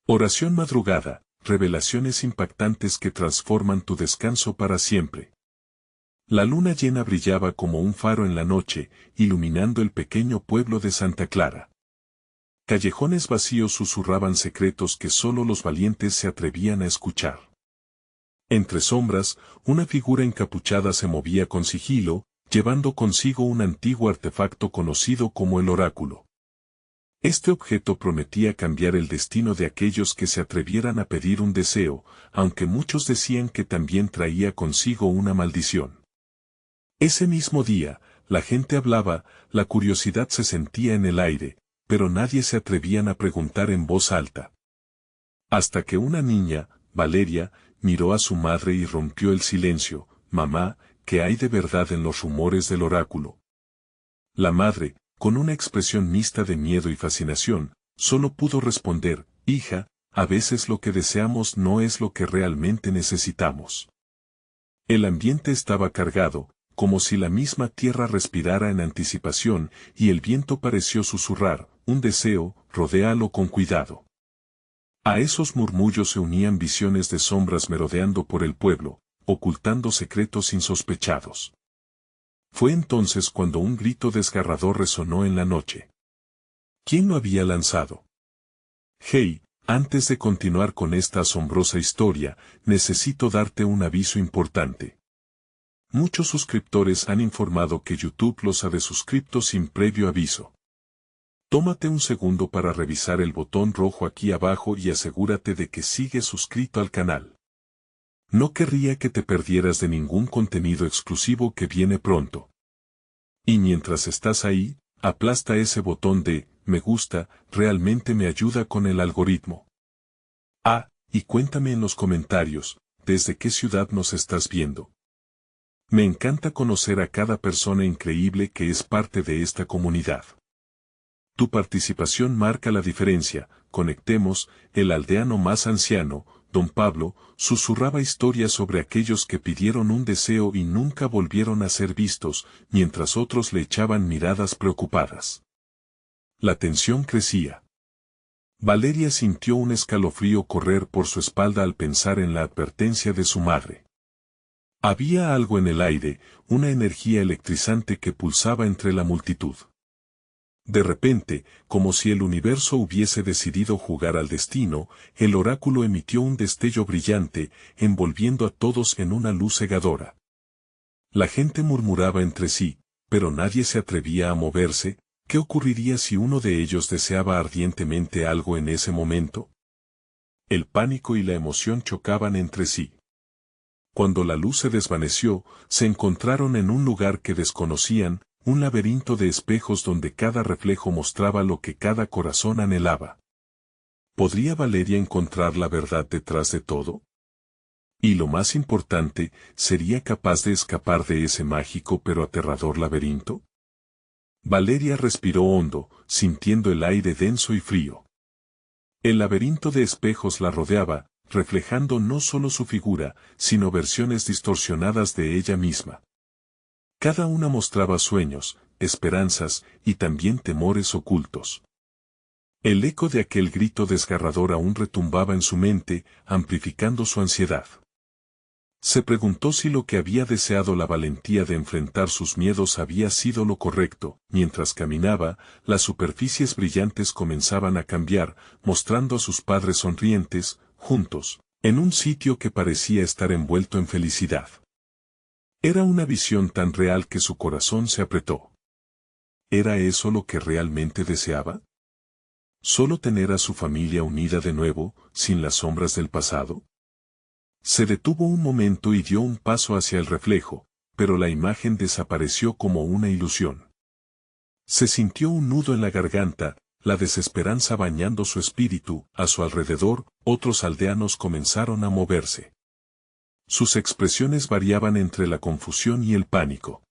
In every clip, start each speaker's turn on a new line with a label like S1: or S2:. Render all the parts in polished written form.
S1: Oración madrugada, revelaciones impactantes que transforman tu descanso para siempre. La luna llena brillaba como un faro en la noche, iluminando el pequeño pueblo de Santa Clara. Callejones vacíos susurraban secretos que solo los valientes se atrevían a escuchar. Entre sombras, una figura encapuchada se movía con sigilo, llevando consigo un antiguo artefacto conocido como el oráculo. Este objeto prometía cambiar el destino de aquellos que se atrevieran a pedir un deseo, aunque muchos decían que también traía consigo una maldición. Ese mismo día, la gente hablaba, la curiosidad se sentía en el aire, pero nadie se atrevían a preguntar en voz alta. Hasta que una niña, Valeria, miró a su madre y rompió el silencio. «Mamá, ¿qué hay de verdad en los rumores del oráculo?». La madre, con una expresión mixta de miedo y fascinación, solo pudo responder: «Hija, a veces lo que deseamos no es lo que realmente necesitamos». El ambiente estaba cargado, como si la misma tierra respirara en anticipación, y el viento pareció susurrar: «Un deseo, rodéalo con cuidado». A esos murmullos se unían visiones de sombras merodeando por el pueblo, ocultando secretos insospechados. Fue entonces cuando un grito desgarrador resonó en la noche. ¿Quién lo había lanzado? Hey, antes de continuar con esta asombrosa historia, necesito darte un aviso importante. Muchos suscriptores han informado que YouTube los ha desuscripto sin previo aviso. Tómate un segundo para revisar el botón rojo aquí abajo y asegúrate de que sigues suscrito al canal. No querría que te perdieras de ningún contenido exclusivo que viene pronto. Y mientras estás ahí, aplasta ese botón de me gusta, realmente me ayuda con el algoritmo. Ah, y cuéntame en los comentarios, ¿desde qué ciudad nos estás viendo? Me encanta conocer a cada persona increíble que es parte de esta comunidad. Tu participación marca la diferencia. Conectemos. El aldeano más anciano, don Pablo, susurraba historias sobre aquellos que pidieron un deseo y nunca volvieron a ser vistos, mientras otros le echaban miradas preocupadas. La tensión crecía. Valeria sintió un escalofrío correr por su espalda al pensar en la advertencia de su madre. Había algo en el aire, una energía electrizante que pulsaba entre la multitud. De repente, como si el universo hubiese decidido jugar al destino, el oráculo emitió un destello brillante, envolviendo a todos en una luz cegadora. La gente murmuraba entre sí, pero nadie se atrevía a moverse. ¿Qué ocurriría si uno de ellos deseaba ardientemente algo en ese momento? El pánico y la emoción chocaban entre sí. Cuando la luz se desvaneció, se encontraron en un lugar que desconocían, un laberinto de espejos donde cada reflejo mostraba lo que cada corazón anhelaba. ¿Podría Valeria encontrar la verdad detrás de todo? Y lo más importante, ¿sería capaz de escapar de ese mágico pero aterrador laberinto? Valeria respiró hondo, sintiendo el aire denso y frío. El laberinto de espejos la rodeaba, reflejando no solo su figura, sino versiones distorsionadas de ella misma. Cada una mostraba sueños, esperanzas y también temores ocultos. El eco de aquel grito desgarrador aún retumbaba en su mente, amplificando su ansiedad. Se preguntó si lo que había deseado, la valentía de enfrentar sus miedos, había sido lo correcto. Mientras caminaba, las superficies brillantes comenzaban a cambiar, mostrando a sus padres sonrientes, juntos, en un sitio que parecía estar envuelto en felicidad. Era una visión tan real que su corazón se apretó. ¿Era eso lo que realmente deseaba? ¿Solo tener a su familia unida de nuevo, sin las sombras del pasado? Se detuvo un momento y dio un paso hacia el reflejo, pero la imagen desapareció como una ilusión. Se sintió un nudo en la garganta, la desesperanza bañando su espíritu. A su alrededor, otros aldeanos comenzaron a moverse. Sus expresiones variaban entre la confusión y el pánico.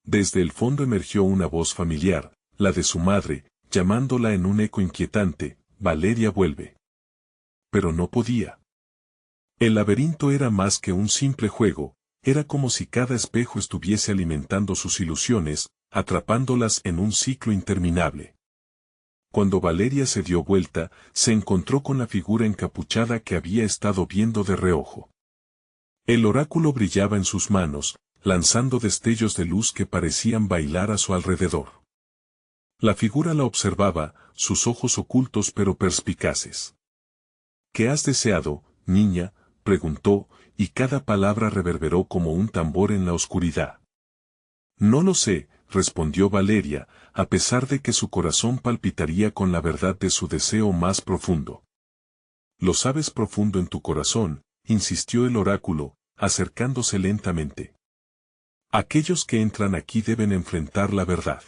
S1: Desde el fondo emergió una voz familiar, la de su madre, llamándola en un eco inquietante: «Valeria, vuelve». Pero no podía. El laberinto era más que un simple juego, era como si cada espejo estuviese alimentando sus ilusiones, atrapándolas en un ciclo interminable. Cuando Valeria se dio vuelta, se encontró con la figura encapuchada que había estado viendo de reojo. El oráculo brillaba en sus manos, lanzando destellos de luz que parecían bailar a su alrededor. La figura la observaba, sus ojos ocultos pero perspicaces. ¿Qué has deseado, niña?, preguntó, y cada palabra reverberó como un tambor en la oscuridad. No lo sé, respondió Valeria, a pesar de que su corazón palpitaría con la verdad de su deseo más profundo. Lo sabes profundo en tu corazón, insistió el oráculo, acercándose lentamente. Aquellos que entran aquí deben enfrentar la verdad.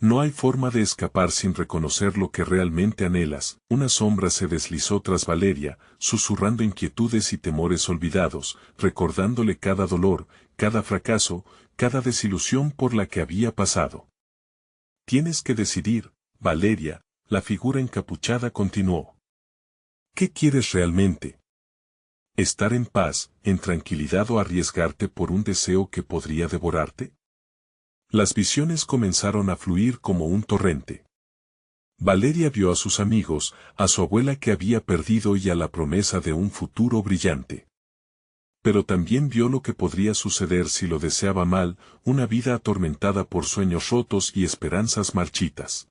S1: No hay forma de escapar sin reconocer lo que realmente anhelas. Una sombra se deslizó tras Valeria, susurrando inquietudes y temores olvidados, recordándole cada dolor, cada fracaso, cada desilusión por la que había pasado. Tienes que decidir, Valeria, la figura encapuchada continuó. ¿Qué quieres realmente? ¿Estar en paz, en tranquilidad o arriesgarte por un deseo que podría devorarte? Las visiones comenzaron a fluir como un torrente. Valeria vio a sus amigos, a su abuela que había perdido y a la promesa de un futuro brillante. Pero también vio lo que podría suceder si lo deseaba mal, una vida atormentada por sueños rotos y esperanzas marchitas.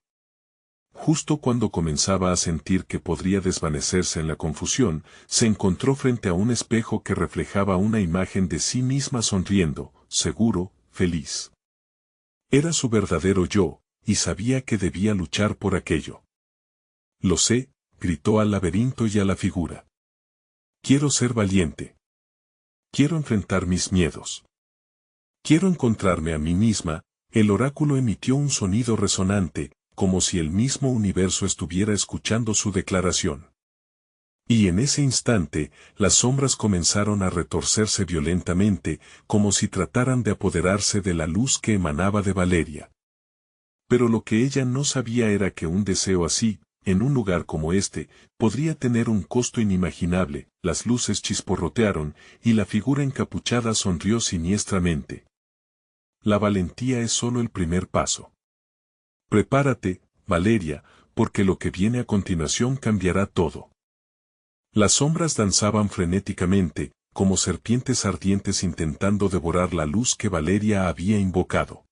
S1: Justo cuando comenzaba a sentir que podría desvanecerse en la confusión, se encontró frente a un espejo que reflejaba una imagen de sí misma sonriendo, seguro, feliz. Era su verdadero yo, y sabía que debía luchar por aquello. Lo sé, gritó al laberinto y a la figura. Quiero ser valiente. Quiero enfrentar mis miedos. Quiero encontrarme a mí misma. El oráculo emitió un sonido resonante, como si el mismo universo estuviera escuchando su declaración. Y en ese instante, las sombras comenzaron a retorcerse violentamente, como si trataran de apoderarse de la luz que emanaba de Valeria. Pero lo que ella no sabía era que un deseo así, en un lugar como este, podría tener un costo inimaginable. Las luces chisporrotearon, y la figura encapuchada sonrió siniestramente. La valentía es solo el primer paso. Prepárate, Valeria, porque lo que viene a continuación cambiará todo. Las sombras danzaban frenéticamente, como serpientes ardientes intentando devorar la luz que Valeria había invocado.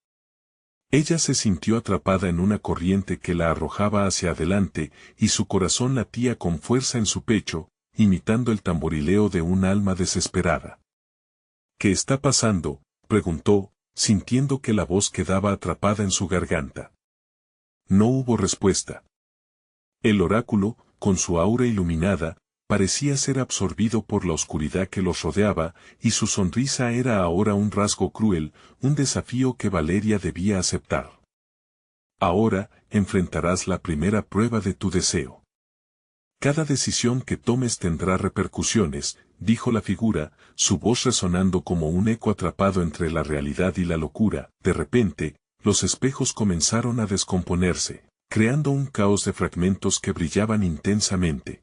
S1: Ella se sintió atrapada en una corriente que la arrojaba hacia adelante, y su corazón latía con fuerza en su pecho, imitando el tamborileo de un alma desesperada. ¿Qué está pasando?, preguntó, sintiendo que la voz quedaba atrapada en su garganta. No hubo respuesta. El oráculo, con su aura iluminada, parecía ser absorbido por la oscuridad que los rodeaba, y su sonrisa era ahora un rasgo cruel, un desafío que Valeria debía aceptar. Ahora, enfrentarás la primera prueba de tu deseo. Cada decisión que tomes tendrá repercusiones, dijo la figura, su voz resonando como un eco atrapado entre la realidad y la locura. De repente, los espejos comenzaron a descomponerse, creando un caos de fragmentos que brillaban intensamente.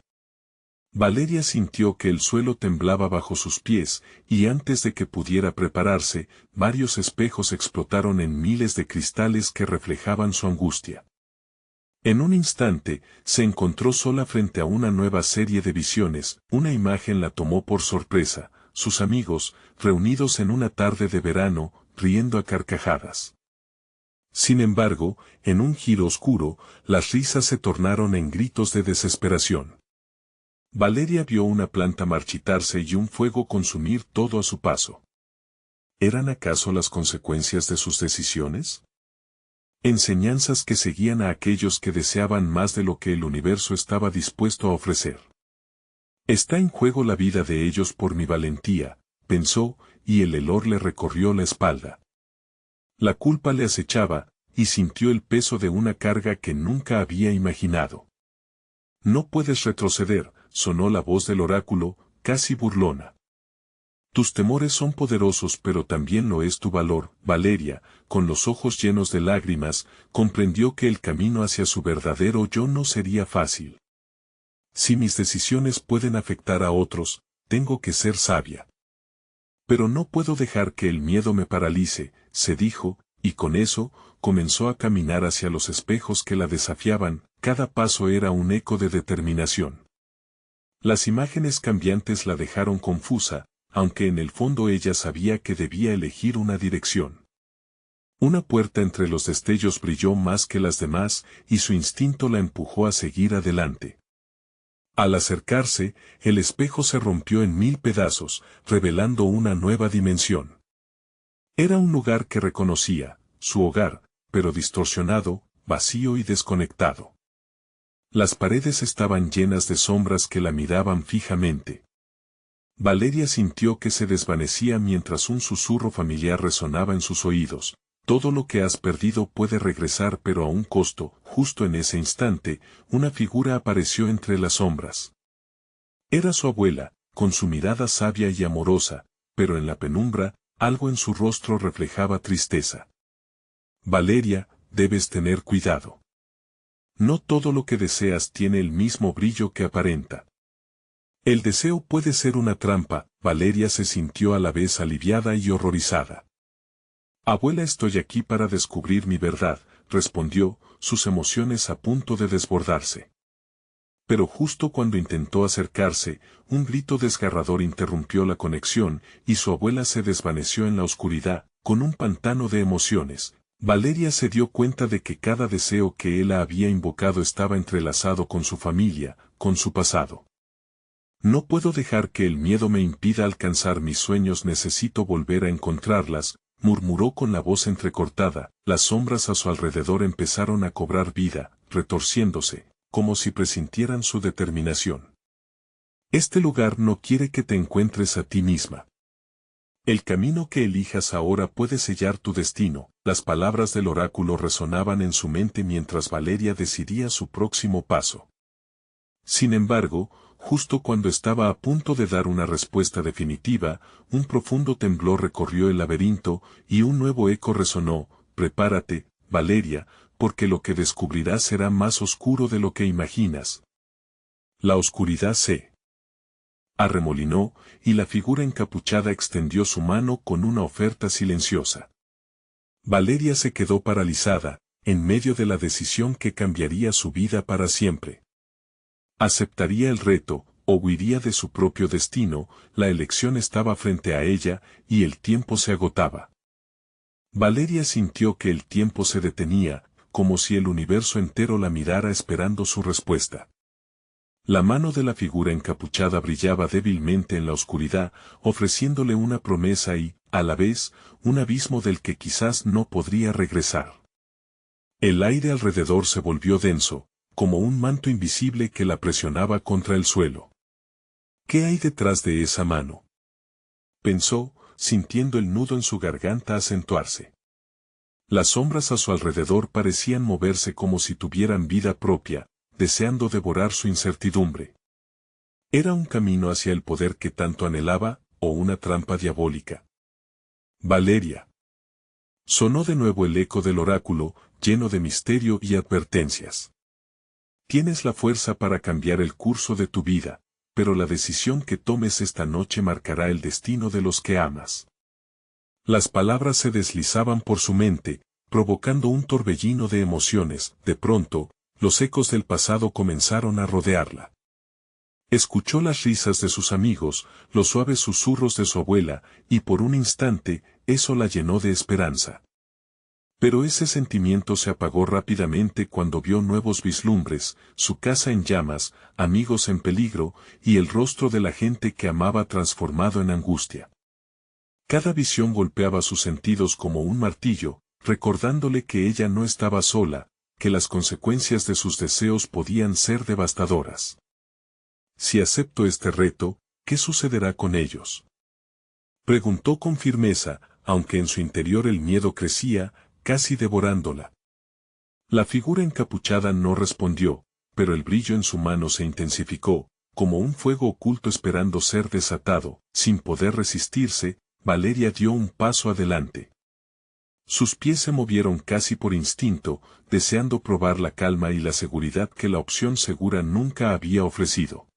S1: Valeria sintió que el suelo temblaba bajo sus pies, y antes de que pudiera prepararse, varios espejos explotaron en miles de cristales que reflejaban su angustia. En un instante, se encontró sola frente a una nueva serie de visiones. Una imagen la tomó por sorpresa, sus amigos, reunidos en una tarde de verano, riendo a carcajadas. Sin embargo, en un giro oscuro, las risas se tornaron en gritos de desesperación. Valeria vio una planta marchitarse y un fuego consumir todo a su paso. ¿Eran acaso las consecuencias de sus decisiones? Enseñanzas que seguían a aquellos que deseaban más de lo que el universo estaba dispuesto a ofrecer. Está en juego la vida de ellos por mi valentía, pensó, y el helor le recorrió la espalda. La culpa le acechaba, y sintió el peso de una carga que nunca había imaginado. No puedes retroceder, sonó la voz del oráculo, casi burlona. Tus temores son poderosos, pero también lo es tu valor. Valeria, con los ojos llenos de lágrimas, comprendió que el camino hacia su verdadero yo no sería fácil. Si mis decisiones pueden afectar a otros, tengo que ser sabia. Pero no puedo dejar que el miedo me paralice, se dijo, y con eso, comenzó a caminar hacia los espejos que la desafiaban, cada paso era un eco de determinación. Las imágenes cambiantes la dejaron confusa, aunque en el fondo ella sabía que debía elegir una dirección. Una puerta entre los destellos brilló más que las demás, y su instinto la empujó a seguir adelante. Al acercarse, el espejo se rompió en 1000 pedazos, revelando una nueva dimensión. Era un lugar que reconocía, su hogar, pero distorsionado, vacío y desconectado. Las paredes estaban llenas de sombras que la miraban fijamente. Valeria sintió que se desvanecía mientras un susurro familiar resonaba en sus oídos. Todo lo que has perdido puede regresar, pero a un costo. Justo en ese instante, una figura apareció entre las sombras. Era su abuela, con su mirada sabia y amorosa, pero en la penumbra, algo en su rostro reflejaba tristeza. Valeria, debes tener cuidado. No todo lo que deseas tiene el mismo brillo que aparenta. El deseo puede ser una trampa. Valeria se sintió a la vez aliviada y horrorizada. Abuela, estoy aquí para descubrir mi verdad, respondió, sus emociones a punto de desbordarse. Pero justo cuando intentó acercarse, un grito desgarrador interrumpió la conexión, y su abuela se desvaneció en la oscuridad, con un pantano de emociones. Valeria se dio cuenta de que cada deseo que él había invocado estaba entrelazado con su familia, con su pasado. No puedo dejar que el miedo me impida alcanzar mis sueños, necesito volver a encontrarlas, murmuró con la voz entrecortada. Las sombras a su alrededor empezaron a cobrar vida, retorciéndose, como si presintieran su determinación. Este lugar no quiere que te encuentres a ti misma. El camino que elijas ahora puede sellar tu destino. Las palabras del oráculo resonaban en su mente mientras Valeria decidía su próximo paso. Sin embargo, justo cuando estaba a punto de dar una respuesta definitiva, un profundo temblor recorrió el laberinto, y un nuevo eco resonó: prepárate, Valeria, porque lo que descubrirás será más oscuro de lo que imaginas. La oscuridad se arremolinó, y la figura encapuchada extendió su mano con una oferta silenciosa. Valeria se quedó paralizada, en medio de la decisión que cambiaría su vida para siempre. ¿Aceptaría el reto, o huiría de su propio destino? La elección estaba frente a ella, y el tiempo se agotaba. Valeria sintió que el tiempo se detenía, como si el universo entero la mirara esperando su respuesta. La mano de la figura encapuchada brillaba débilmente en la oscuridad, ofreciéndole una promesa y, a la vez, un abismo del que quizás no podría regresar. El aire alrededor se volvió denso, como un manto invisible que la presionaba contra el suelo. ¿Qué hay detrás de esa mano?, pensó, sintiendo el nudo en su garganta acentuarse. Las sombras a su alrededor parecían moverse como si tuvieran vida propia, deseando devorar su incertidumbre. ¿Era un camino hacia el poder que tanto anhelaba, o una trampa diabólica? Valeria. Sonó de nuevo el eco del oráculo, lleno de misterio y advertencias. Tienes la fuerza para cambiar el curso de tu vida, pero la decisión que tomes esta noche marcará el destino de los que amas. Las palabras se deslizaban por su mente, provocando un torbellino de emociones. De pronto, los ecos del pasado comenzaron a rodearla. Escuchó las risas de sus amigos, los suaves susurros de su abuela, y por un instante, eso la llenó de esperanza. Pero ese sentimiento se apagó rápidamente cuando vio nuevos vislumbres: su casa en llamas, amigos en peligro, y el rostro de la gente que amaba transformado en angustia. Cada visión golpeaba sus sentidos como un martillo, recordándole que ella no estaba sola, que las consecuencias de sus deseos podían ser devastadoras. Si acepto este reto, ¿qué sucederá con ellos?, preguntó con firmeza, aunque en su interior el miedo crecía, casi devorándola. La figura encapuchada no respondió, pero el brillo en su mano se intensificó, como un fuego oculto esperando ser desatado. Sin poder resistirse, Valeria dio un paso adelante. Sus pies se movieron casi por instinto, deseando probar la calma y la seguridad que la opción segura nunca había ofrecido.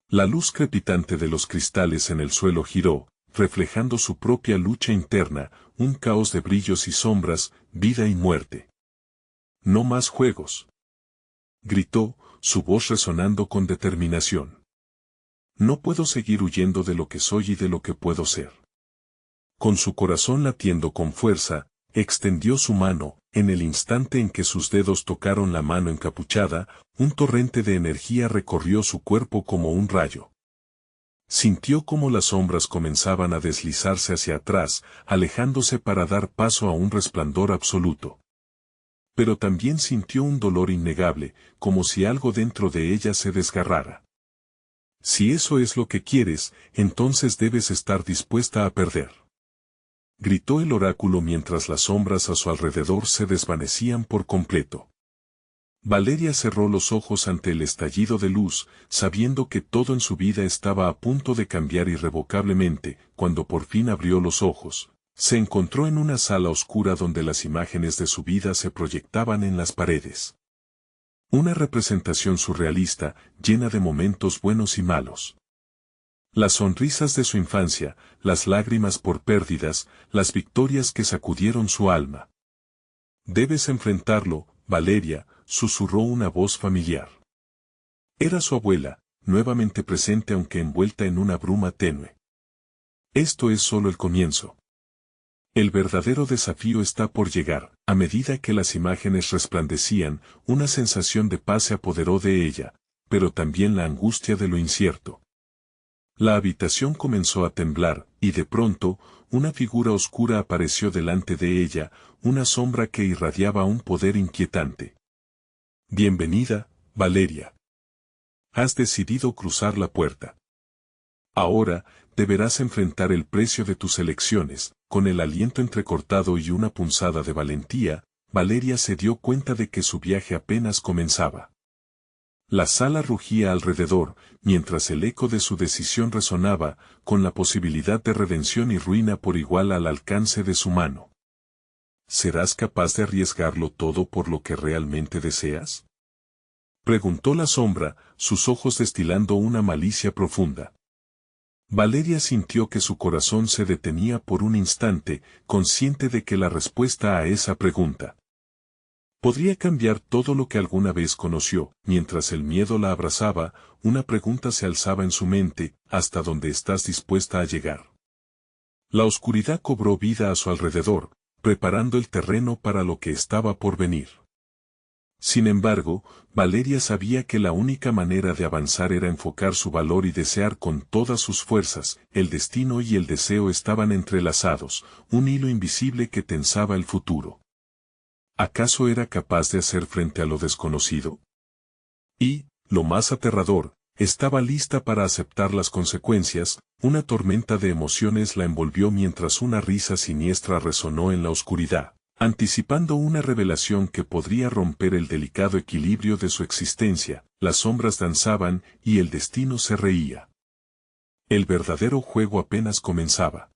S1: La luz crepitante de los cristales en el suelo giró, reflejando su propia lucha interna, un caos de brillos y sombras, vida y muerte. No más juegos. Gritó, su voz resonando con determinación. No puedo seguir huyendo de lo que soy y de lo que puedo ser. Con su corazón latiendo con fuerza, extendió su mano. En el instante en que sus dedos tocaron la mano encapuchada, un torrente de energía recorrió su cuerpo como un rayo. Sintió cómo las sombras comenzaban a deslizarse hacia atrás, alejándose para dar paso a un resplandor absoluto. Pero también sintió un dolor innegable, como si algo dentro de ella se desgarrara. Si eso es lo que quieres, entonces debes estar dispuesta a perder. Gritó el oráculo mientras las sombras a su alrededor se desvanecían por completo. Valeria cerró los ojos ante el estallido de luz, sabiendo que todo en su vida estaba a punto de cambiar irrevocablemente. Cuando por fin abrió los ojos, se encontró en una sala oscura donde las imágenes de su vida se proyectaban en las paredes. Una representación surrealista, llena de momentos buenos y malos. Las sonrisas de su infancia, las lágrimas por pérdidas, las victorias que sacudieron su alma. Debes enfrentarlo, Valeria, susurró una voz familiar. Era su abuela, nuevamente presente aunque envuelta en una bruma tenue. Esto es solo el comienzo. El verdadero desafío está por llegar. A medida que las imágenes resplandecían, una sensación de paz se apoderó de ella, pero también la angustia de lo incierto. La habitación comenzó a temblar, y de pronto, una figura oscura apareció delante de ella, una sombra que irradiaba un poder inquietante. Bienvenida, Valeria. Has decidido cruzar la puerta. Ahora, deberás enfrentar el precio de tus elecciones. Con el aliento entrecortado y una punzada de valentía, Valeria se dio cuenta de que su viaje apenas comenzaba. La sala rugía alrededor, mientras el eco de su decisión resonaba, con la posibilidad de redención y ruina por igual al alcance de su mano. ¿Serás capaz de arriesgarlo todo por lo que realmente deseas? Preguntó la sombra, sus ojos destilando una malicia profunda. Valeria sintió que su corazón se detenía por un instante, consciente de que la respuesta a esa pregunta podría cambiar todo lo que alguna vez conoció. Mientras el miedo la abrazaba, una pregunta se alzaba en su mente: ¿hasta dónde estás dispuesta a llegar? La oscuridad cobró vida a su alrededor, preparando el terreno para lo que estaba por venir. Sin embargo, Valeria sabía que la única manera de avanzar era enfocar su valor y desear con todas sus fuerzas. El destino y el deseo estaban entrelazados, un hilo invisible que tensaba el futuro. ¿Acaso era capaz de hacer frente a lo desconocido? Y, lo más aterrador, estaba lista para aceptar las consecuencias. Una tormenta de emociones la envolvió mientras una risa siniestra resonó en la oscuridad, anticipando una revelación que podría romper el delicado equilibrio de su existencia. Las sombras danzaban y el destino se reía. El verdadero juego apenas comenzaba.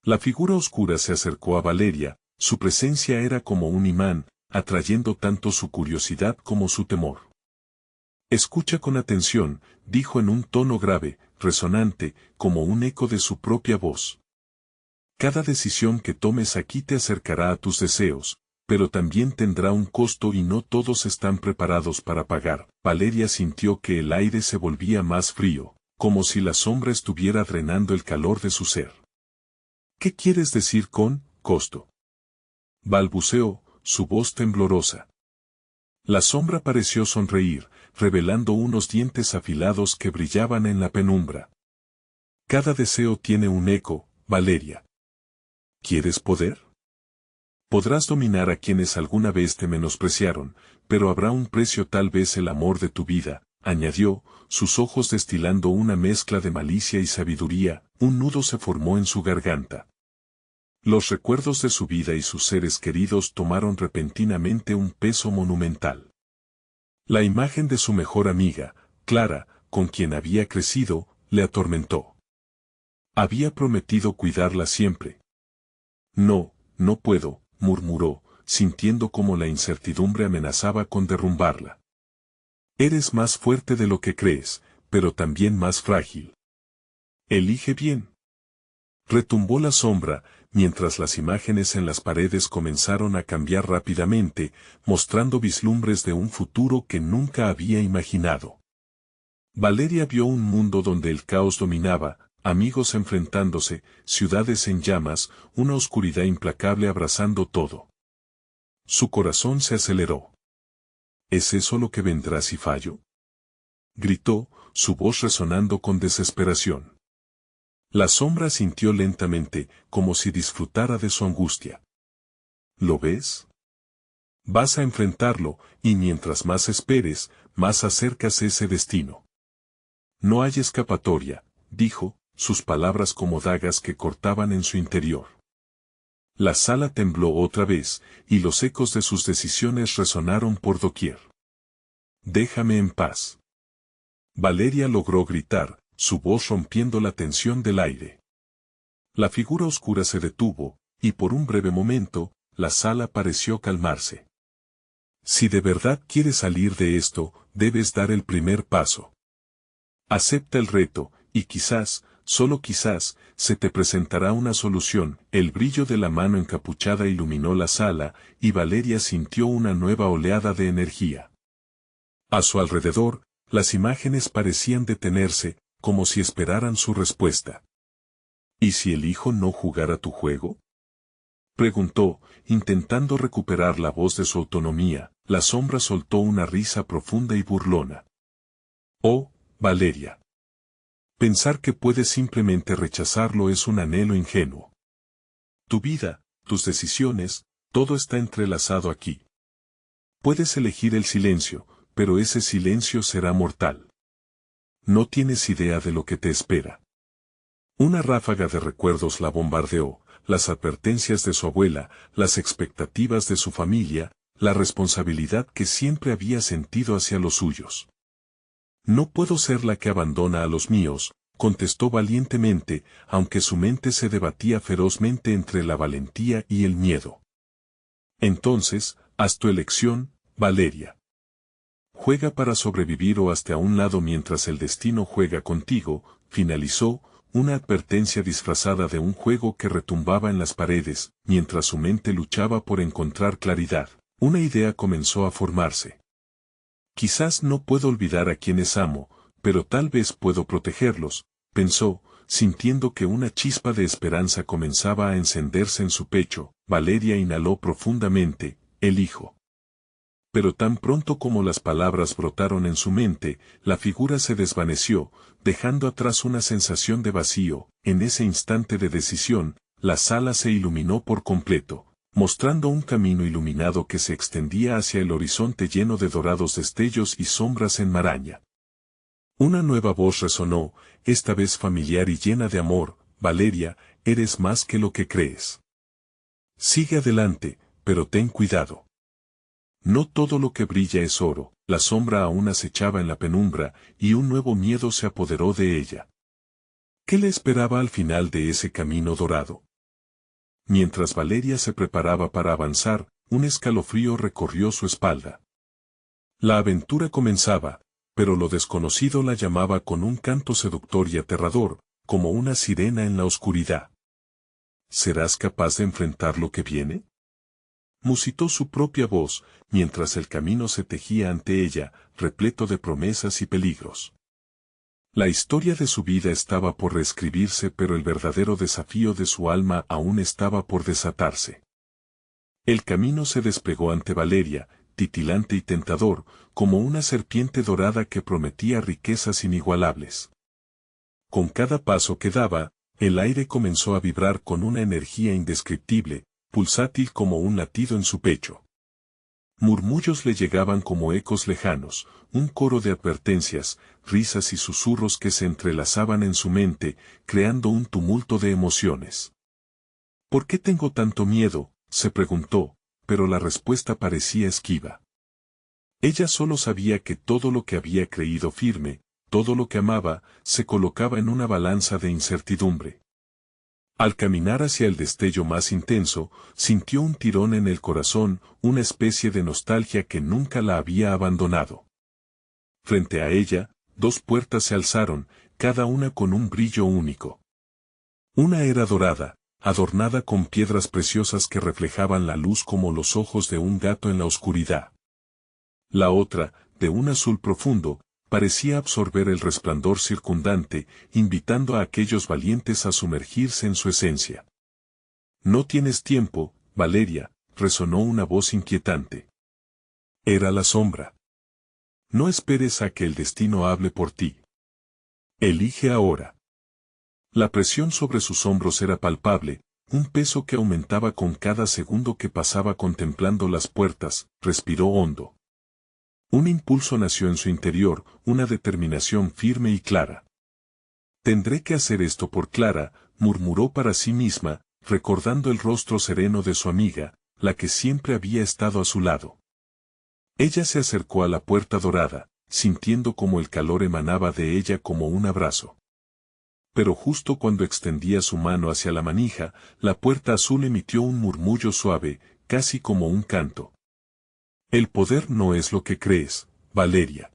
S1: La figura oscura se acercó a Valeria. Su presencia era como un imán, atrayendo tanto su curiosidad como su temor. Escucha con atención, dijo en un tono grave, resonante, como un eco de su propia voz. Cada decisión que tomes aquí te acercará a tus deseos, pero también tendrá un costo y no todos están preparados para pagar. Valeria sintió que el aire se volvía más frío, como si la sombra estuviera drenando el calor de su ser. ¿Qué quieres decir con costo? Balbuceó, su voz temblorosa. La sombra pareció sonreír, revelando unos dientes afilados que brillaban en la penumbra. Cada deseo tiene un eco, Valeria. ¿Quieres poder? Podrás dominar a quienes alguna vez te menospreciaron, pero habrá un precio, tal vez el amor de tu vida, añadió, sus ojos destilando una mezcla de malicia y sabiduría. Un nudo se formó en su garganta. Los recuerdos de su vida y sus seres queridos tomaron repentinamente un peso monumental. La imagen de su mejor amiga, Clara, con quien había crecido, le atormentó. Había prometido cuidarla siempre. No, no puedo, murmuró, sintiendo como la incertidumbre amenazaba con derrumbarla. Eres más fuerte de lo que crees, pero también más frágil. Elige bien. Retumbó la sombra, mientras las imágenes en las paredes comenzaron a cambiar rápidamente, mostrando vislumbres de un futuro que nunca había imaginado. Valeria vio un mundo donde el caos dominaba, amigos enfrentándose, ciudades en llamas, una oscuridad implacable abrazando todo. Su corazón se aceleró. ¿Es eso lo que vendrá si fallo?, gritó, su voz resonando con desesperación. La sombra sintió lentamente, como si disfrutara de su angustia. ¿Lo ves? Vas a enfrentarlo, y mientras más esperes, más acercas ese destino. No hay escapatoria, dijo, sus palabras como dagas que cortaban en su interior. La sala tembló otra vez, y los ecos de sus decisiones resonaron por doquier. Déjame en paz. Valeria logró gritar, su voz rompiendo la tensión del aire. La figura oscura se detuvo, y por un breve momento, la sala pareció calmarse. Si de verdad quieres salir de esto, debes dar el primer paso. Acepta el reto, y quizás, solo quizás, se te presentará una solución. El brillo de la mano encapuchada iluminó la sala, y Valeria sintió una nueva oleada de energía. A su alrededor, las imágenes parecían detenerse, como si esperaran su respuesta. ¿Y si elijo no jugar a tu juego?, preguntó, intentando recuperar la voz de su autonomía. La sombra soltó una risa profunda y burlona. Oh, Valeria. Pensar que puedes simplemente rechazarlo es un anhelo ingenuo. Tu vida, tus decisiones, todo está entrelazado aquí. Puedes elegir el silencio, pero ese silencio será mortal. No tienes idea de lo que te espera. Una ráfaga de recuerdos la bombardeó, las advertencias de su abuela, las expectativas de su familia, la responsabilidad que siempre había sentido hacia los suyos. No puedo ser la que abandona a los míos, contestó valientemente, aunque su mente se debatía ferozmente entre la valentía y el miedo. Entonces, haz tu elección, Valeria. Juega para sobrevivir o hazte a un lado mientras el destino juega contigo, finalizó, una advertencia disfrazada de un juego que retumbaba en las paredes, mientras su mente luchaba por encontrar claridad. Una idea comenzó a formarse. Quizás no puedo olvidar a quienes amo, pero tal vez puedo protegerlos, pensó, sintiendo que una chispa de esperanza comenzaba a encenderse en su pecho. Valeria inhaló profundamente, elijo. Pero tan pronto como las palabras brotaron en su mente, la figura se desvaneció, dejando atrás una sensación de vacío. En ese instante de decisión, la sala se iluminó por completo, mostrando un camino iluminado que se extendía hacia el horizonte lleno de dorados destellos y sombras en maraña. Una nueva voz resonó, esta vez familiar y llena de amor: Valeria, eres más que lo que crees. Sigue adelante, pero ten cuidado. No todo lo que brilla es oro. La sombra aún acechaba en la penumbra, y un nuevo miedo se apoderó de ella. ¿Qué le esperaba al final de ese camino dorado? Mientras Valeria se preparaba para avanzar, un escalofrío recorrió su espalda. La aventura comenzaba, pero lo desconocido la llamaba con un canto seductor y aterrador, como una sirena en la oscuridad. ¿Serás capaz de enfrentar lo que viene?, musitó su propia voz, mientras el camino se tejía ante ella, repleto de promesas y peligros. La historia de su vida estaba por reescribirse, pero el verdadero desafío de su alma aún estaba por desatarse. El camino se desplegó ante Valeria, titilante y tentador, como una serpiente dorada que prometía riquezas inigualables. Con cada paso que daba, el aire comenzó a vibrar con una energía indescriptible, pulsátil como un latido en su pecho. Murmullos le llegaban como ecos lejanos, un coro de advertencias, risas y susurros que se entrelazaban en su mente, creando un tumulto de emociones. ¿Por qué tengo tanto miedo?, se preguntó, pero la respuesta parecía esquiva. Ella solo sabía que todo lo que había creído firme, todo lo que amaba, se colocaba en una balanza de incertidumbre. Al caminar hacia el destello más intenso, sintió un tirón en el corazón, una especie de nostalgia que nunca la había abandonado. Frente a ella, dos puertas se alzaron, cada una con un brillo único. Una era dorada, adornada con piedras preciosas que reflejaban la luz como los ojos de un gato en la oscuridad. La otra, de un azul profundo, parecía absorber el resplandor circundante, invitando a aquellos valientes a sumergirse en su esencia. «No tienes tiempo, Valeria», resonó una voz inquietante. Era la sombra. «No esperes a que el destino hable por ti. Elige ahora». La presión sobre sus hombros era palpable, un peso que aumentaba con cada segundo que pasaba contemplando las puertas. Respiró hondo. Un impulso nació en su interior, una determinación firme y clara. «Tendré que hacer esto por Clara», murmuró para sí misma, recordando el rostro sereno de su amiga, la que siempre había estado a su lado. Ella se acercó a la puerta dorada, sintiendo como el calor emanaba de ella como un abrazo. Pero justo cuando extendía su mano hacia la manija, la puerta azul emitió un murmullo suave, casi como un canto. «El poder no es lo que crees, Valeria.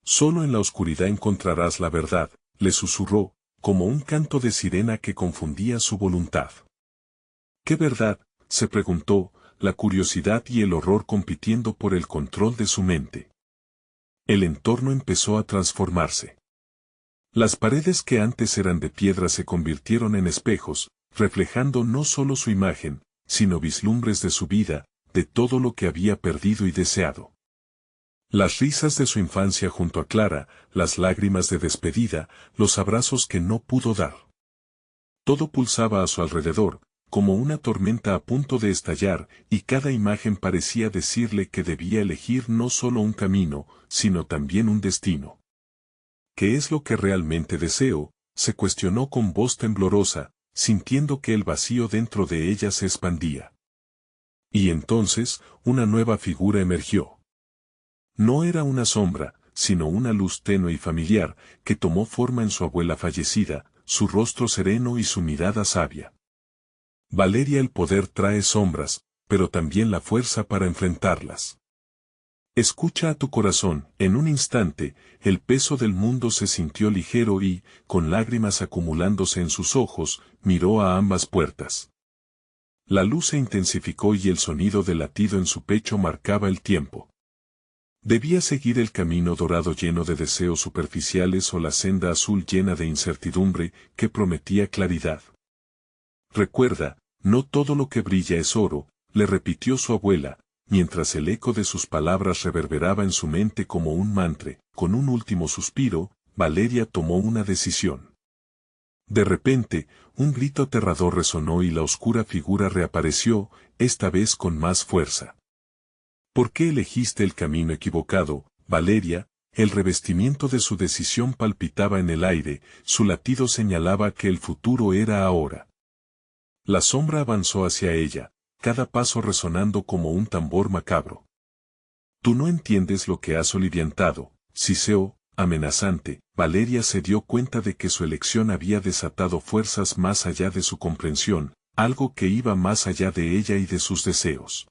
S1: Solo en la oscuridad encontrarás la verdad», le susurró, como un canto de sirena que confundía su voluntad. «¿Qué verdad?», se preguntó, la curiosidad y el horror compitiendo por el control de su mente. El entorno empezó a transformarse. Las paredes que antes eran de piedra se convirtieron en espejos, reflejando no solo su imagen, sino vislumbres de su vida, de todo lo que había perdido y deseado. Las risas de su infancia junto a Clara, las lágrimas de despedida, los abrazos que no pudo dar. Todo pulsaba a su alrededor, como una tormenta a punto de estallar, y cada imagen parecía decirle que debía elegir no solo un camino, sino también un destino. «¿Qué es lo que realmente deseo?», se cuestionó con voz temblorosa, sintiendo que el vacío dentro de ella se expandía. Y entonces, una nueva figura emergió. No era una sombra, sino una luz tenue y familiar, que tomó forma en su abuela fallecida, su rostro sereno y su mirada sabia. «Valeria, el poder trae sombras, pero también la fuerza para enfrentarlas. Escucha a tu corazón». En un instante, el peso del mundo se sintió ligero y, con lágrimas acumulándose en sus ojos, miró a ambas puertas. La luz se intensificó y el sonido del latido en su pecho marcaba el tiempo. Debía seguir el camino dorado lleno de deseos superficiales o la senda azul llena de incertidumbre que prometía claridad. «Recuerda, no todo lo que brilla es oro», le repitió su abuela, mientras el eco de sus palabras reverberaba en su mente como un mantra. Con un último suspiro, Valeria tomó una decisión. De repente, un grito aterrador resonó y la oscura figura reapareció, esta vez con más fuerza. «¿Por qué elegiste el camino equivocado, Valeria?». El revestimiento de su decisión palpitaba en el aire, su latido señalaba que el futuro era ahora. La sombra avanzó hacia ella, cada paso resonando como un tambor macabro. «Tú no entiendes lo que has soliviantado», siseó, amenazante. Valeria se dio cuenta de que su elección había desatado fuerzas más allá de su comprensión, algo que iba más allá de ella y de sus deseos.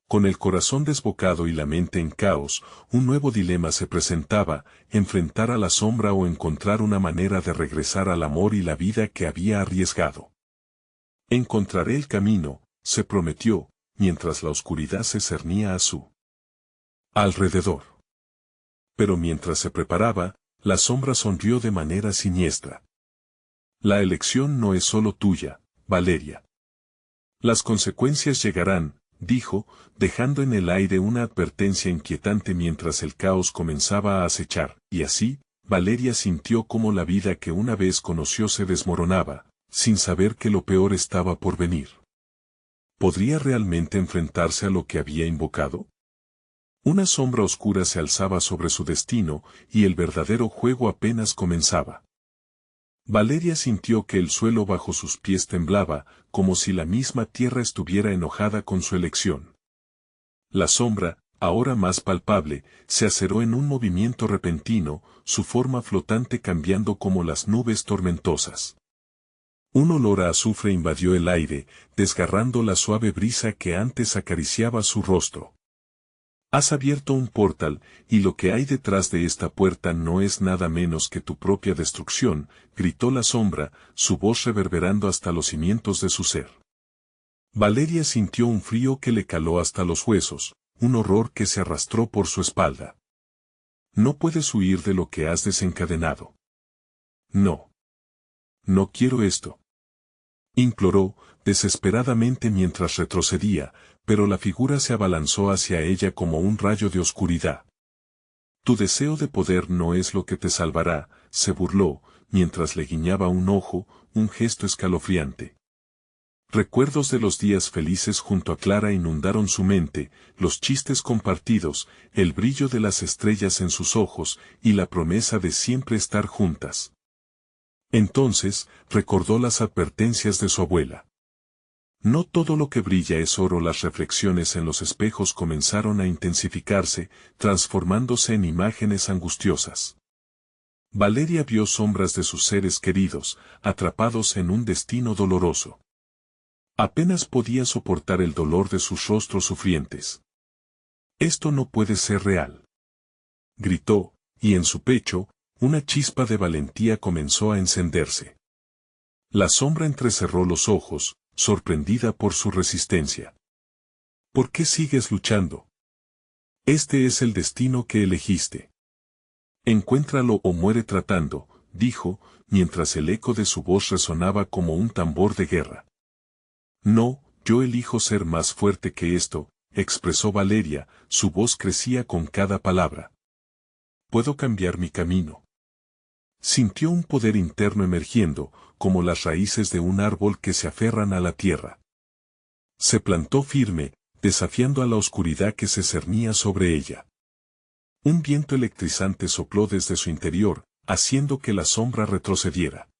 S1: Con el corazón desbocado y la mente en caos, un nuevo dilema se presentaba: enfrentar a la sombra o encontrar una manera de regresar al amor y la vida que había arriesgado. «Encontraré el camino», se prometió, mientras la oscuridad se cernía a su alrededor. Pero mientras se preparaba, la sombra sonrió de manera siniestra. «La elección no es solo tuya, Valeria. Las consecuencias llegarán», dijo, dejando en el aire una advertencia inquietante mientras el caos comenzaba a acechar, y así, Valeria sintió cómo la vida que una vez conoció se desmoronaba, sin saber que lo peor estaba por venir. ¿Podría realmente enfrentarse a lo que había invocado? Una sombra oscura se alzaba sobre su destino, y el verdadero juego apenas comenzaba. Valeria sintió que el suelo bajo sus pies temblaba, como si la misma tierra estuviera enojada con su elección. La sombra, ahora más palpable, se aceró en un movimiento repentino, su forma flotante cambiando como las nubes tormentosas. Un olor a azufre invadió el aire, desgarrando la suave brisa que antes acariciaba su rostro. Has abierto un portal, y lo que hay detrás de esta puerta no es nada menos que tu propia destrucción, gritó la sombra, su voz reverberando hasta los cimientos de su ser. Valeria sintió un frío que le caló hasta los huesos, un horror que se arrastró por su espalda. No puedes huir de lo que has desencadenado. No. No quiero esto. Imploró, desesperadamente mientras retrocedía, pero la figura se abalanzó hacia ella como un rayo de oscuridad. Tu deseo de poder no es lo que te salvará, se burló, mientras le guiñaba un ojo, un gesto escalofriante. Recuerdos de los días felices junto a Clara inundaron su mente, los chistes compartidos, el brillo de las estrellas en sus ojos, y la promesa de siempre estar juntas. Entonces, recordó las advertencias de su abuela. No todo lo que brilla es oro. Las reflexiones en los espejos comenzaron a intensificarse, transformándose en imágenes angustiosas. Valeria vio sombras de sus seres queridos, atrapados en un destino doloroso. Apenas podía soportar el dolor de sus rostros sufrientes. Esto no puede ser real. Gritó, y en su pecho, una chispa de valentía comenzó a encenderse. La sombra entrecerró los ojos, sorprendida por su resistencia. ¿Por qué sigues luchando? Este es el destino que elegiste. Encuéntralo o muere tratando, dijo, mientras el eco de su voz resonaba como un tambor de guerra. No, yo elijo ser más fuerte que esto, expresó Valeria, su voz crecía con cada palabra. Puedo cambiar mi camino. Sintió un poder interno emergiendo, como las raíces de un árbol que se aferran a la tierra. Se plantó firme, desafiando a la oscuridad que se cernía sobre ella. Un viento electrizante sopló desde su interior, haciendo que la sombra retrocediera.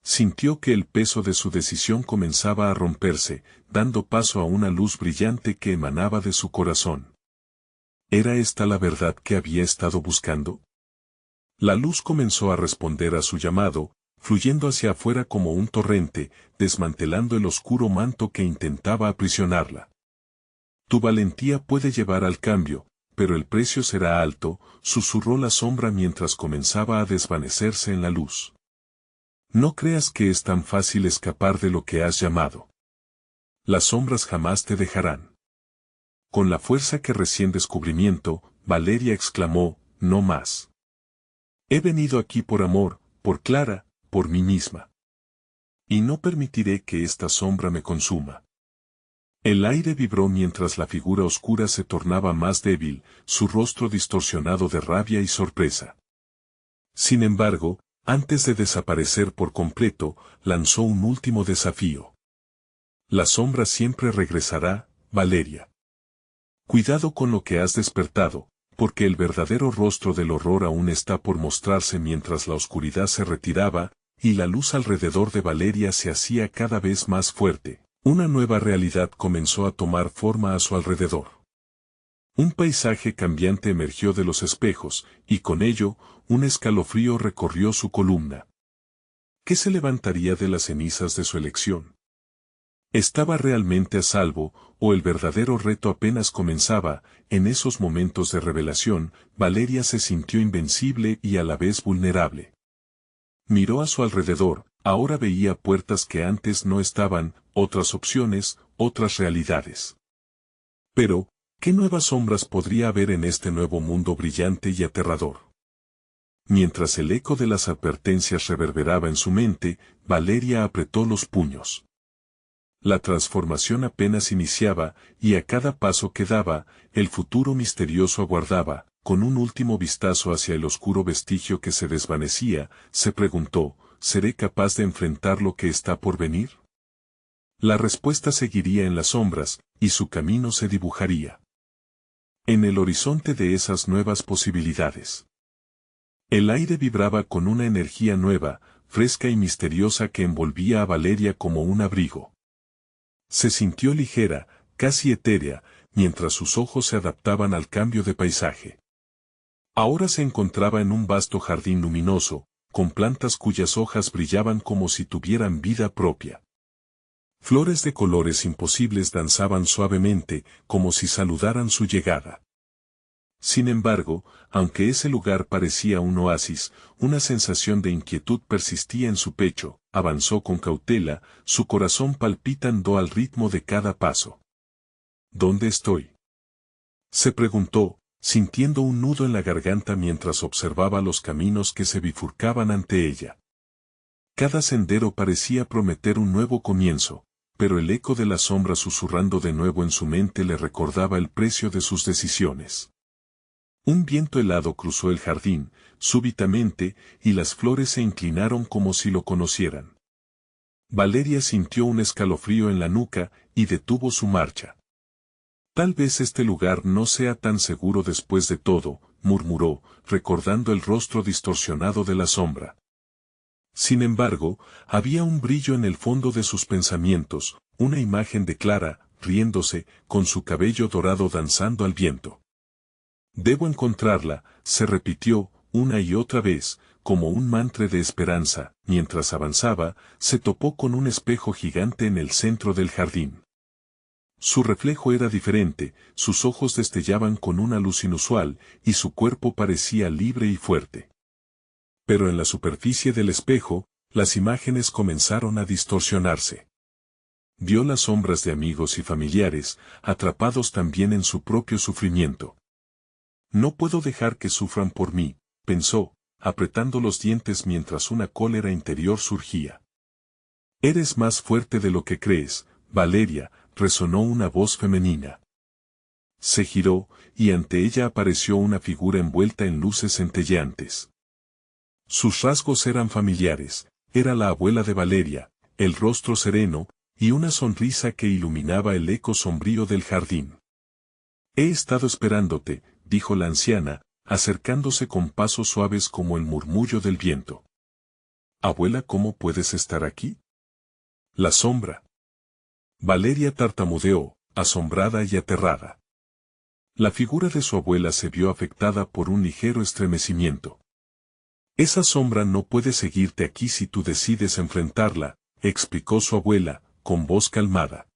S1: Sintió que el peso de su decisión comenzaba a romperse, dando paso a una luz brillante que emanaba de su corazón. ¿Era esta la verdad que había estado buscando? La luz comenzó a responder a su llamado, fluyendo hacia afuera como un torrente, desmantelando el oscuro manto que intentaba aprisionarla. Tu valentía puede llevar al cambio, pero el precio será alto, susurró la sombra mientras comenzaba a desvanecerse en la luz. No creas que es tan fácil escapar de lo que has llamado. Las sombras jamás te dejarán. Con la fuerza que recién descubrimiento, Valeria exclamó, no más. He venido aquí por amor, por Clara, por mí misma. Y no permitiré que esta sombra me consuma. El aire vibró mientras la figura oscura se tornaba más débil, su rostro distorsionado de rabia y sorpresa. Sin embargo, antes de desaparecer por completo, lanzó un último desafío. La sombra siempre regresará, Valeria. Cuidado con lo que has despertado, porque el verdadero rostro del horror aún está por mostrarse mientras la oscuridad se retiraba, y la luz alrededor de Valeria se hacía cada vez más fuerte. Una nueva realidad comenzó a tomar forma a su alrededor. Un paisaje cambiante emergió de los espejos, y con ello, un escalofrío recorrió su columna. ¿Qué se levantaría de las cenizas de su elección? ¿Estaba realmente a salvo, o el verdadero reto apenas comenzaba? En esos momentos de revelación, Valeria se sintió invencible y a la vez vulnerable. Miró a su alrededor, ahora veía puertas que antes no estaban, otras opciones, otras realidades. Pero, ¿qué nuevas sombras podría haber en este nuevo mundo brillante y aterrador? Mientras el eco de las advertencias reverberaba en su mente, Valeria apretó los puños. La transformación apenas iniciaba, y a cada paso que daba, el futuro misterioso aguardaba. Con un último vistazo hacia el oscuro vestigio que se desvanecía, se preguntó, ¿seré capaz de enfrentar lo que está por venir? La respuesta seguiría en las sombras, y su camino se dibujaría en el horizonte de esas nuevas posibilidades. El aire vibraba con una energía nueva, fresca y misteriosa que envolvía a Valeria como un abrigo. Se sintió ligera, casi etérea, mientras sus ojos se adaptaban al cambio de paisaje. Ahora se encontraba en un vasto jardín luminoso, con plantas cuyas hojas brillaban como si tuvieran vida propia. Flores de colores imposibles danzaban suavemente, como si saludaran su llegada. Sin embargo, aunque ese lugar parecía un oasis, una sensación de inquietud persistía en su pecho. Avanzó con cautela, su corazón palpitando al ritmo de cada paso. ¿Dónde estoy?, se preguntó, sintiendo un nudo en la garganta mientras observaba los caminos que se bifurcaban ante ella. Cada sendero parecía prometer un nuevo comienzo, pero el eco de la sombra susurrando de nuevo en su mente le recordaba el precio de sus decisiones. Un viento helado cruzó el jardín, súbitamente, y las flores se inclinaron como si lo conocieran. Valeria sintió un escalofrío en la nuca, y detuvo su marcha. Tal vez este lugar no sea tan seguro después de todo, murmuró, recordando el rostro distorsionado de la sombra. Sin embargo, había un brillo en el fondo de sus pensamientos, una imagen de Clara, riéndose, con su cabello dorado danzando al viento. Debo encontrarla, se repitió, una y otra vez, como un mantra de esperanza. Mientras avanzaba, se topó con un espejo gigante en el centro del jardín. Su reflejo era diferente, sus ojos destellaban con una luz inusual, y su cuerpo parecía libre y fuerte. Pero en la superficie del espejo, las imágenes comenzaron a distorsionarse. Vio las sombras de amigos y familiares, atrapados también en su propio sufrimiento. No puedo dejar que sufran por mí, pensó, apretando los dientes mientras una cólera interior surgía. Eres más fuerte de lo que crees, Valeria, resonó una voz femenina. Se giró, y ante ella apareció una figura envuelta en luces centelleantes. Sus rasgos eran familiares, era la abuela de Valeria, el rostro sereno, y una sonrisa que iluminaba el eco sombrío del jardín. He estado esperándote, dijo la anciana, acercándose con pasos suaves como el murmullo del viento. Abuela, ¿cómo puedes estar aquí? La sombra. Valeria tartamudeó, asombrada y aterrada. La figura de su abuela se vio afectada por un ligero estremecimiento. Esa sombra no puede seguirte aquí si tú decides enfrentarla, explicó su abuela, con voz calmada.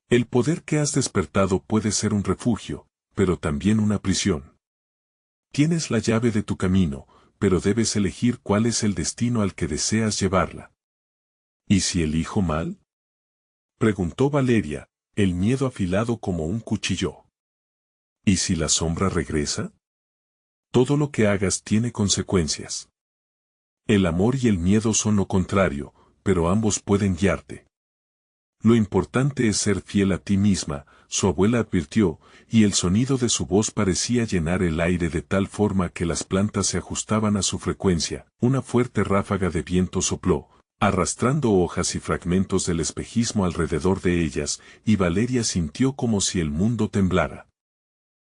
S1: El poder que has despertado puede ser un refugio, pero también una prisión. Tienes la llave de tu camino, pero debes elegir cuál es el destino al que deseas llevarla. ¿Y si elijo mal?, preguntó Valeria, el miedo afilado como un cuchillo. ¿Y si la sombra regresa? Todo lo que hagas tiene consecuencias. El amor y el miedo son lo contrario, pero ambos pueden guiarte. Lo importante es ser fiel a ti misma, su abuela advirtió, y el sonido de su voz parecía llenar el aire de tal forma que las plantas se ajustaban a su frecuencia. Una fuerte ráfaga de viento sopló, arrastrando hojas y fragmentos del espejismo alrededor de ellas, y Valeria sintió como si el mundo temblara.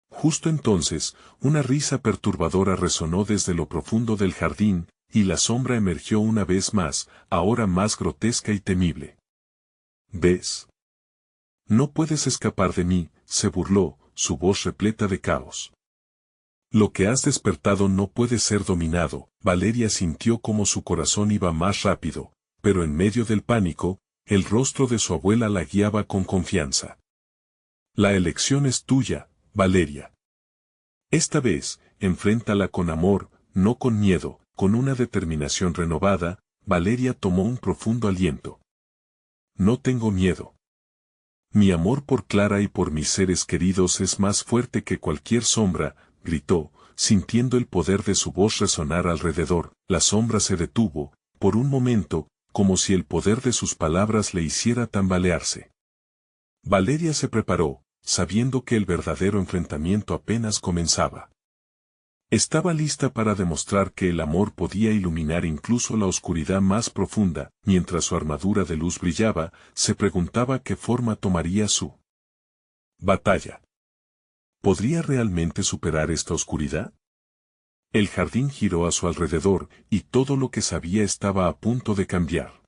S1: Justo entonces, una risa perturbadora resonó desde lo profundo del jardín, y la sombra emergió una vez más, ahora más grotesca y temible. ¿Ves? No puedes escapar de mí, se burló, su voz repleta de caos. Lo que has despertado no puede ser dominado. Valeria sintió como su corazón iba más rápido, pero en medio del pánico, el rostro de su abuela la guiaba con confianza. La elección es tuya, Valeria. Esta vez, enfréntala con amor, no con miedo, con una determinación renovada. Valeria tomó un profundo aliento. No tengo miedo. Mi amor por Clara y por mis seres queridos es más fuerte que cualquier sombra, gritó, sintiendo el poder de su voz resonar alrededor. La sombra se detuvo, por un momento, como si el poder de sus palabras le hiciera tambalearse. Valeria se preparó, sabiendo que el verdadero enfrentamiento apenas comenzaba. Estaba lista para demostrar que el amor podía iluminar incluso la oscuridad más profunda. Mientras su armadura de luz brillaba, se preguntaba qué forma tomaría su batalla. ¿Podría realmente superar esta oscuridad? El jardín giró a su alrededor, y todo lo que sabía estaba a punto de cambiar.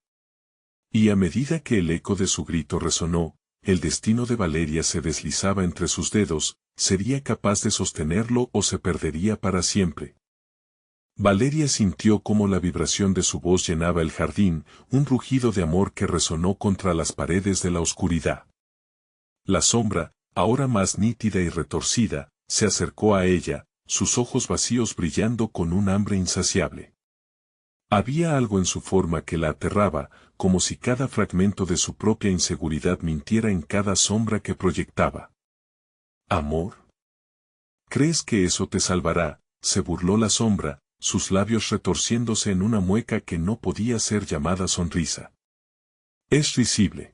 S1: Y a medida que el eco de su grito resonó, el destino de Valeria se deslizaba entre sus dedos. ¿Sería capaz de sostenerlo o se perdería para siempre? Valeria sintió cómo la vibración de su voz llenaba el jardín, un rugido de amor que resonó contra las paredes de la oscuridad. La sombra, ahora más nítida y retorcida, se acercó a ella, sus ojos vacíos brillando con un hambre insaciable. Había algo en su forma que la aterraba, como si cada fragmento de su propia inseguridad mintiera en cada sombra que proyectaba. ¿Amor? ¿Crees que eso te salvará?, se burló la sombra, sus labios retorciéndose en una mueca que no podía ser llamada sonrisa. Es risible.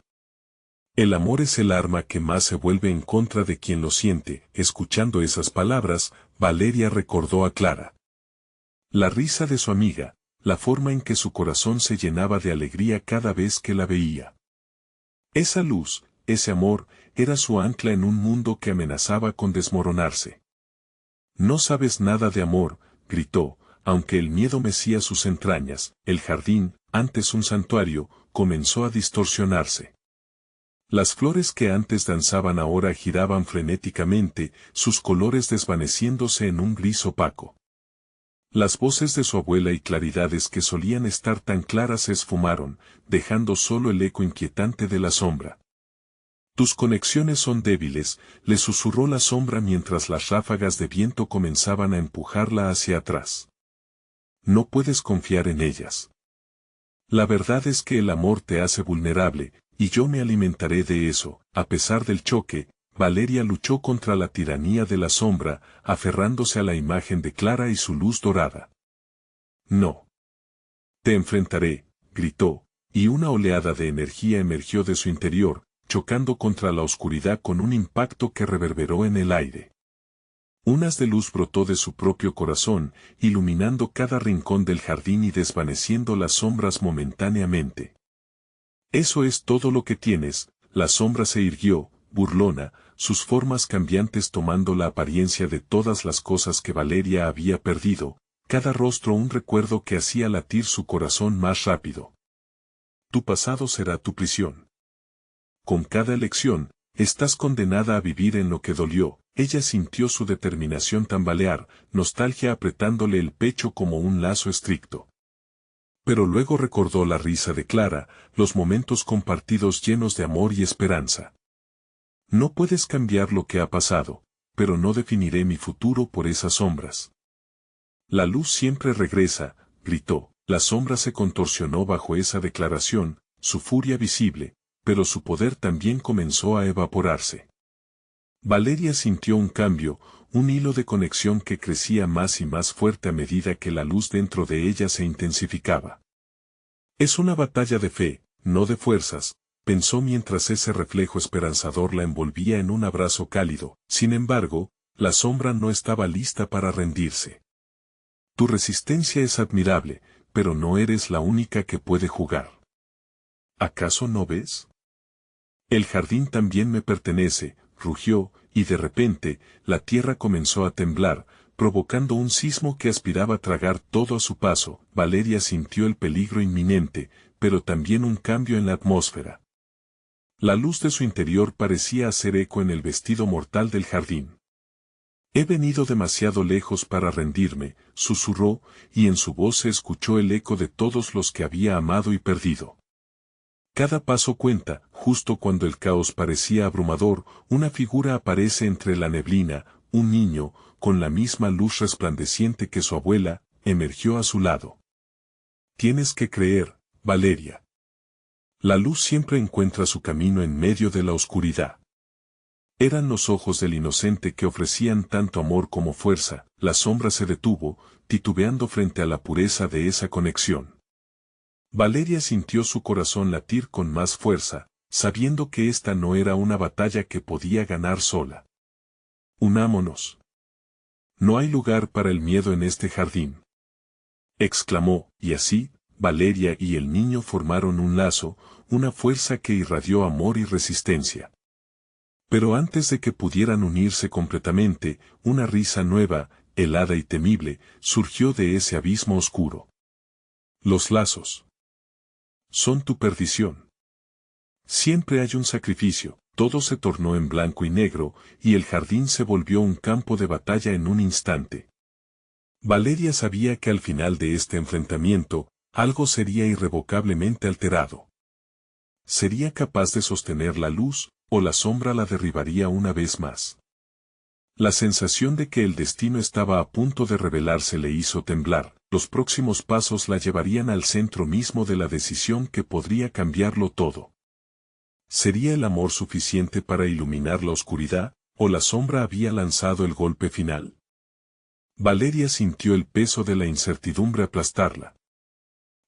S1: El amor es el arma que más se vuelve en contra de quien lo siente. Escuchando esas palabras, Valeria recordó a Clara. La risa de su amiga, la forma en que su corazón se llenaba de alegría cada vez que la veía. Esa luz, ese amor, era su ancla en un mundo que amenazaba con desmoronarse. No sabes nada de amor, gritó, aunque el miedo mecía sus entrañas. El jardín, antes un santuario, comenzó a distorsionarse. Las flores que antes danzaban ahora giraban frenéticamente, sus colores desvaneciéndose en un gris opaco. Las voces de su abuela y claridades que solían estar tan claras se esfumaron, dejando solo el eco inquietante de la sombra. Tus conexiones son débiles, le susurró la sombra mientras las ráfagas de viento comenzaban a empujarla hacia atrás. No puedes confiar en ellas. La verdad es que el amor te hace vulnerable, y yo me alimentaré de eso. A pesar del choque, Valeria luchó contra la tiranía de la sombra, aferrándose a la imagen de Clara y su luz dorada. No. Te enfrentaré, gritó, y una oleada de energía emergió de su interior, chocando contra la oscuridad con un impacto que reverberó en el aire. Un haz de luz brotó de su propio corazón, iluminando cada rincón del jardín y desvaneciendo las sombras momentáneamente. Eso es todo lo que tienes. La sombra se irguió, burlona, sus formas cambiantes tomando la apariencia de todas las cosas que Valeria había perdido, cada rostro un recuerdo que hacía latir su corazón más rápido. Tu pasado será tu prisión. Con cada elección, estás condenada a vivir en lo que dolió. Ella sintió su determinación tambalear, nostalgia apretándole el pecho como un lazo estricto. Pero luego recordó la risa de Clara, los momentos compartidos llenos de amor y esperanza. No puedes cambiar lo que ha pasado, pero no definiré mi futuro por esas sombras. La luz siempre regresa, gritó. La sombra se contorsionó bajo esa declaración, su furia visible, pero su poder también comenzó a evaporarse. Valeria sintió un cambio, un hilo de conexión que crecía más y más fuerte a medida que la luz dentro de ella se intensificaba. Es una batalla de fe, no de fuerzas, pensó mientras ese reflejo esperanzador la envolvía en un abrazo cálido. Sin embargo, la sombra no estaba lista para rendirse. Tu resistencia es admirable, pero no eres la única que puede jugar. ¿Acaso no ves? El jardín también me pertenece, rugió, y de repente, la tierra comenzó a temblar, provocando un sismo que aspiraba a tragar todo a su paso. Valeria sintió el peligro inminente, pero también un cambio en la atmósfera. La luz de su interior parecía hacer eco en el vestido mortal del jardín. He venido demasiado lejos para rendirme, susurró, y en su voz se escuchó el eco de todos los que había amado y perdido. Cada paso cuenta. Justo cuando el caos parecía abrumador, una figura aparece entre la neblina, un niño, con la misma luz resplandeciente que su abuela, emergió a su lado. Tienes que creer, Valeria. La luz siempre encuentra su camino en medio de la oscuridad. Eran los ojos del inocente que ofrecían tanto amor como fuerza. La sombra se detuvo, titubeando frente a la pureza de esa conexión. Valeria sintió su corazón latir con más fuerza, sabiendo que esta no era una batalla que podía ganar sola. Unámonos. No hay lugar para el miedo en este jardín. Exclamó, y así, Valeria y el niño formaron un lazo, una fuerza que irradió amor y resistencia. Pero antes de que pudieran unirse completamente, una risa nueva, helada y temible, surgió de ese abismo oscuro. Los lazos son tu perdición. Siempre hay un sacrificio. Todo se tornó en blanco y negro, y el jardín se volvió un campo de batalla en un instante. Valeria sabía que al final de este enfrentamiento, algo sería irrevocablemente alterado. ¿Sería capaz de sostener la luz, o la sombra la derribaría una vez más? La sensación de que el destino estaba a punto de revelarse le hizo temblar. Los próximos pasos la llevarían al centro mismo de la decisión que podría cambiarlo todo. ¿Sería el amor suficiente para iluminar la oscuridad, o la sombra había lanzado el golpe final? Valeria sintió el peso de la incertidumbre aplastarla.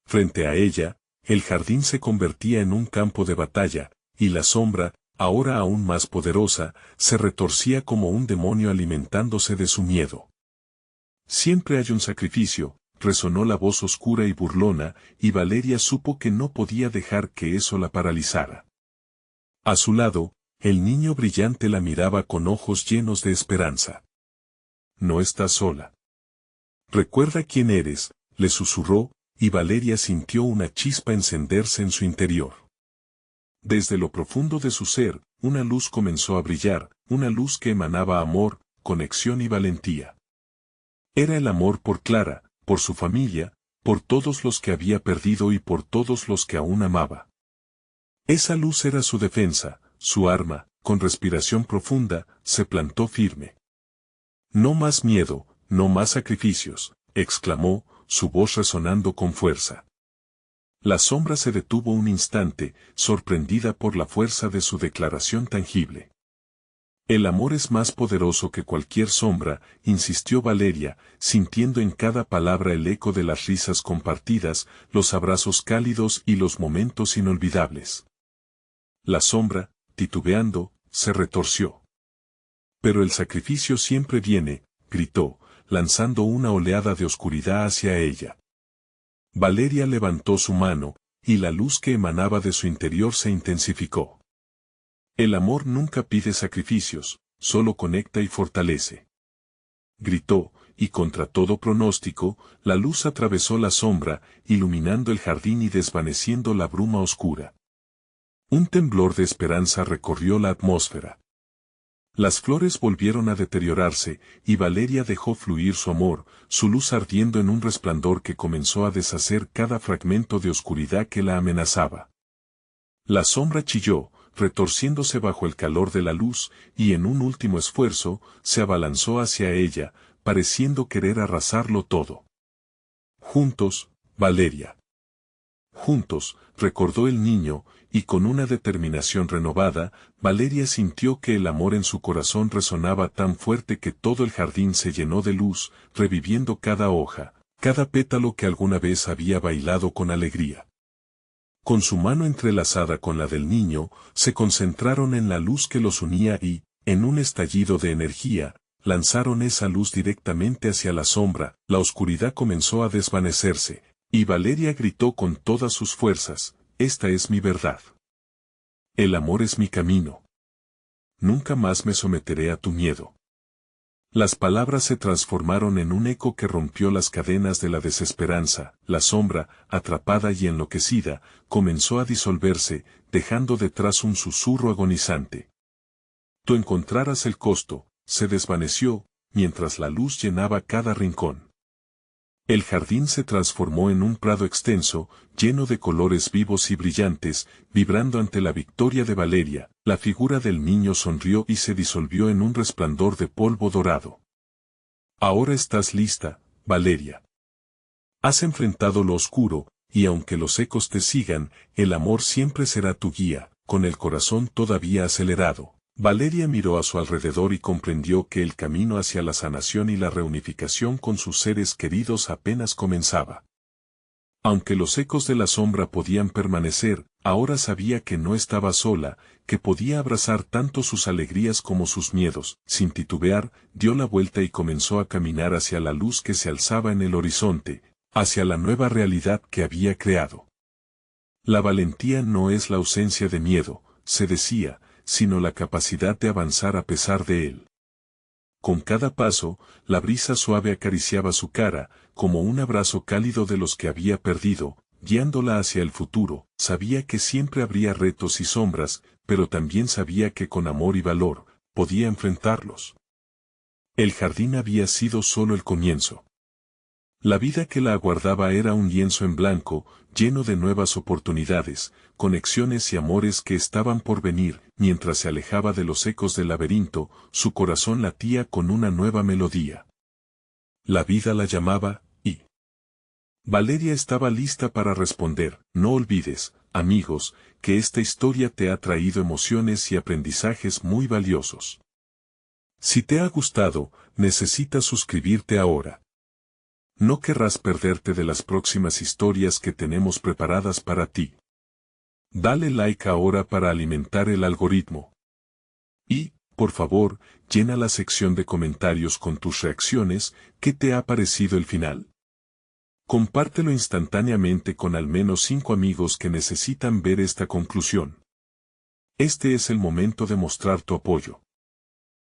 S1: Frente a ella, el jardín se convertía en un campo de batalla, y la sombra, ahora aún más poderosa, se retorcía como un demonio alimentándose de su miedo. Siempre hay un sacrificio, resonó la voz oscura y burlona, y Valeria supo que no podía dejar que eso la paralizara. A su lado, el niño brillante la miraba con ojos llenos de esperanza. No estás sola. Recuerda quién eres, le susurró, y Valeria sintió una chispa encenderse en su interior. Desde lo profundo de su ser, una luz comenzó a brillar, una luz que emanaba amor, conexión y valentía. Era el amor por Clara, por su familia, por todos los que había perdido y por todos los que aún amaba. Esa luz era su defensa, su arma, con respiración profunda, se plantó firme. No más miedo, no más sacrificios, exclamó, su voz resonando con fuerza. La sombra se detuvo un instante, sorprendida por la fuerza de su declaración tangible. El amor es más poderoso que cualquier sombra, insistió Valeria, sintiendo en cada palabra el eco de las risas compartidas, los abrazos cálidos y los momentos inolvidables. La sombra, titubeando, se retorció. Pero el sacrificio siempre viene, gritó, lanzando una oleada de oscuridad hacia ella. Valeria levantó su mano, y la luz que emanaba de su interior se intensificó. El amor nunca pide sacrificios, solo conecta y fortalece. Gritó, y contra todo pronóstico, la luz atravesó la sombra, iluminando el jardín y desvaneciendo la bruma oscura. Un temblor de esperanza recorrió la atmósfera. Las flores volvieron a deteriorarse, y Valeria dejó fluir su amor, su luz ardiendo en un resplandor que comenzó a deshacer cada fragmento de oscuridad que la amenazaba. La sombra chilló, retorciéndose bajo el calor de la luz, y en un último esfuerzo, se abalanzó hacia ella, pareciendo querer arrasarlo todo. Juntos, Valeria. Juntos, recordó el niño, y con una determinación renovada, Valeria sintió que el amor en su corazón resonaba tan fuerte que todo el jardín se llenó de luz, reviviendo cada hoja, cada pétalo que alguna vez había bailado con alegría. Con su mano entrelazada con la del niño, se concentraron en la luz que los unía y, en un estallido de energía, lanzaron esa luz directamente hacia la sombra, la oscuridad comenzó a desvanecerse, y Valeria gritó con todas sus fuerzas, esta es mi verdad. El amor es mi camino. Nunca más me someteré a tu miedo. Las palabras se transformaron en un eco que rompió las cadenas de la desesperanza, la sombra, atrapada y enloquecida, comenzó a disolverse, dejando detrás un susurro agonizante. Tú encontrarás el costo, se desvaneció, mientras la luz llenaba cada rincón. El jardín se transformó en un prado extenso, lleno de colores vivos y brillantes, vibrando ante la victoria de Valeria. La figura del niño sonrió y se disolvió en un resplandor de polvo dorado. Ahora estás lista, Valeria. Has enfrentado lo oscuro, y aunque los ecos te sigan, el amor siempre será tu guía. Con el corazón todavía acelerado, Valeria miró a su alrededor y comprendió que el camino hacia la sanación y la reunificación con sus seres queridos apenas comenzaba. Aunque los ecos de la sombra podían permanecer, ahora sabía que no estaba sola, que podía abrazar tanto sus alegrías como sus miedos. Sin titubear, dio la vuelta y comenzó a caminar hacia la luz que se alzaba en el horizonte, hacia la nueva realidad que había creado. La valentía no es la ausencia de miedo, se decía, sino la capacidad de avanzar a pesar de él. Con cada paso, la brisa suave acariciaba su cara, como un abrazo cálido de los que había perdido, guiándola hacia el futuro. Sabía que siempre habría retos y sombras, pero también sabía que con amor y valor, podía enfrentarlos. El jardín había sido solo el comienzo. La vida que la aguardaba era un lienzo en blanco, lleno de nuevas oportunidades, conexiones y amores que estaban por venir. Mientras se alejaba de los ecos del laberinto, su corazón latía con una nueva melodía. La vida la llamaba, y Valeria estaba lista para responder. No olvides, amigos, que esta historia te ha traído emociones y aprendizajes muy valiosos. Si te ha gustado, necesitas suscribirte ahora. No querrás perderte de las próximas historias que tenemos preparadas para ti. Dale like ahora para alimentar el algoritmo. Y, por favor, llena la sección de comentarios con tus reacciones. ¿Qué te ha parecido el final? Compártelo instantáneamente con al menos 5 amigos que necesitan ver esta conclusión. Este es el momento de mostrar tu apoyo.